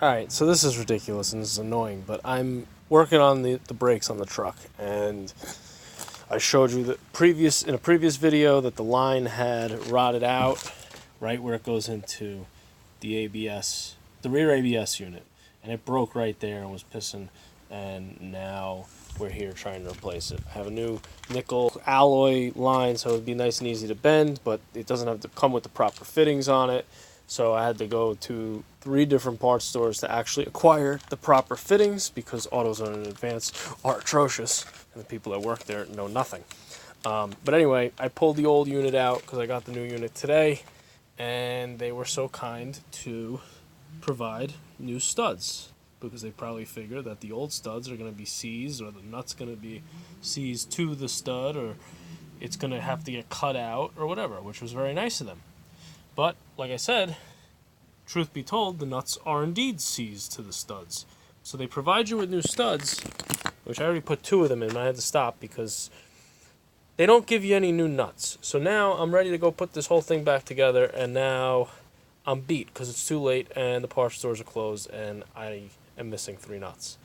Alright, so this is ridiculous and this is annoying, but I'm working on the brakes on the truck, and I showed you that in a previous video that the line had rotted out right where it goes into the ABS, the rear ABS unit, and it broke right there and was pissing, and now we're here trying to replace it. I have a new nickel alloy line, so it'd be nice and easy to bend, but it doesn't have to come with the proper fittings on it. So I had to go to 3 different parts stores to actually acquire the proper fittings, because AutoZone and Advance are atrocious, and the people that work there know nothing. But anyway, I pulled the old unit out because I got the new unit today, and they were so kind to provide new studs, because they probably figure that the old studs are going to be seized, or the nut's going to be seized to the stud, or it's going to have to get cut out, or whatever, which was very nice of them. But, like I said, truth be told, the nuts are indeed seized to the studs. So they provide you with new studs, which I already put 2 of them in, and I had to stop because they don't give you any new nuts. So now I'm ready to go put this whole thing back together, and now I'm beat because it's too late and the parts stores are closed and I am missing 3 nuts.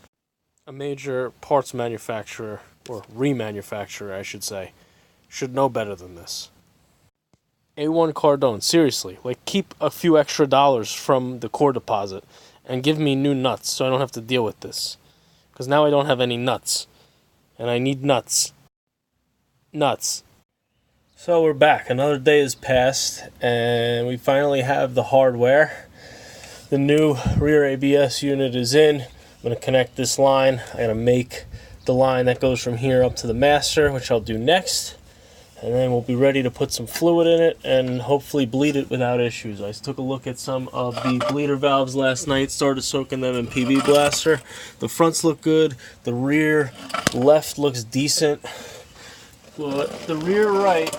A major parts manufacturer, or remanufacturer I should say, should know better than this. A1 Cardone, seriously, like, keep a few extra dollars from the core deposit and give me new nuts so I don't have to deal with this. Because now I don't have any nuts. And I need nuts. Nuts. So we're back. Another day has passed and we finally have the hardware. The new rear ABS unit is in. I'm going to connect this line. I'm going to make the line that goes from here up to the master, which I'll do next. And then we'll be ready to put some fluid in it and hopefully bleed it without issues. I took a look at some of the bleeder valves last night, started soaking them in PB Blaster. The fronts look good. The rear left looks decent. But the rear right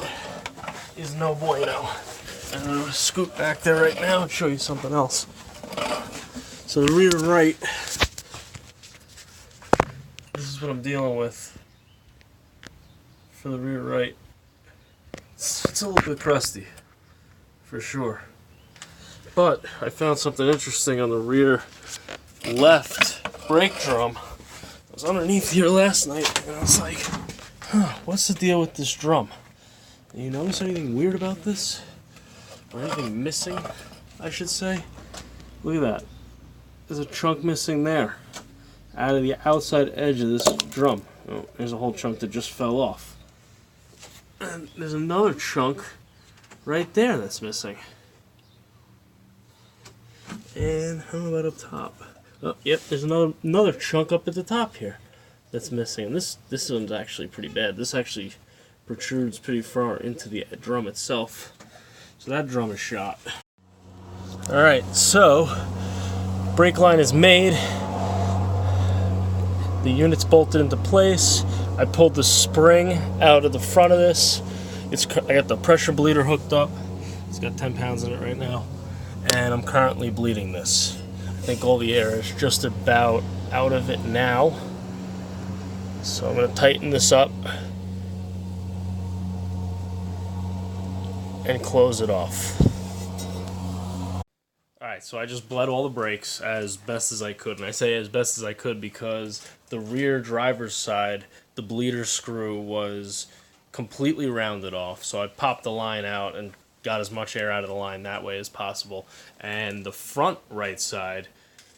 is no bueno. I'm going to scoot back there right now and show you something else. So the rear right, this is what I'm dealing with for the rear right. It's a little bit crusty, for sure. But I found something interesting on the rear left brake drum. I was underneath here last night, and I was like, what's the deal with this drum? Do you notice anything weird about this? Or anything missing, I should say? Look at that. There's a chunk missing there, out of the outside edge of this drum. Oh, there's a whole chunk that just fell off. And there's another chunk right there that's missing. And how about up top? Oh, yep, there's another chunk up at the top here that's missing. And this one's actually pretty bad. This actually protrudes pretty far into the drum itself. So that drum is shot. Alright, so brake line is made. The unit's bolted into place. I pulled the spring out of the front of this. I got the pressure bleeder hooked up. It's got 10 pounds in it right now. And I'm currently bleeding this. I think all the air is just about out of it now. So I'm going to tighten this up and close it off. Alright, so I just bled all the brakes as best as I could. And I say as best as I could because the rear driver's side, the bleeder screw was completely rounded off. So I popped the line out and got as much air out of the line that way as possible. And the front right side,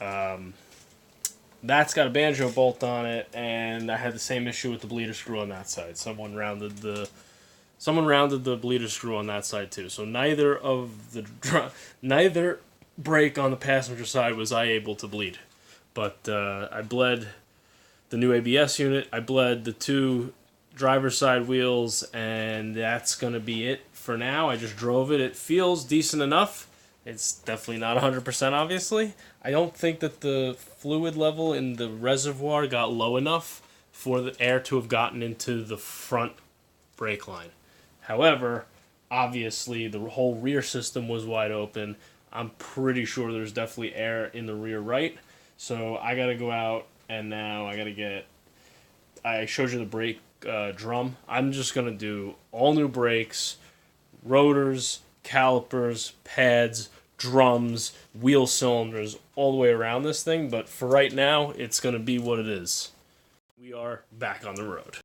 that's got a banjo bolt on it, and I had the same issue with the bleeder screw on that side. Someone rounded the bleeder screw on that side too. So neither brake on the passenger side was I able to bleed. But I bled the new ABS unit, I bled the 2 driver's side wheels, and that's going to be it for now. I just drove it. It feels decent enough. It's definitely not 100%, obviously. I don't think that the fluid level in the reservoir got low enough for the air to have gotten into the front brake line. However, obviously, the whole rear system was wide open. I'm pretty sure there's definitely air in the rear right. So I got to go out, and now I got to get... I showed you the brake drum. I'm just going to do all new brakes, rotors, calipers, pads, drums, wheel cylinders, all the way around this thing. But for right now, it's going to be what it is. We are back on the road.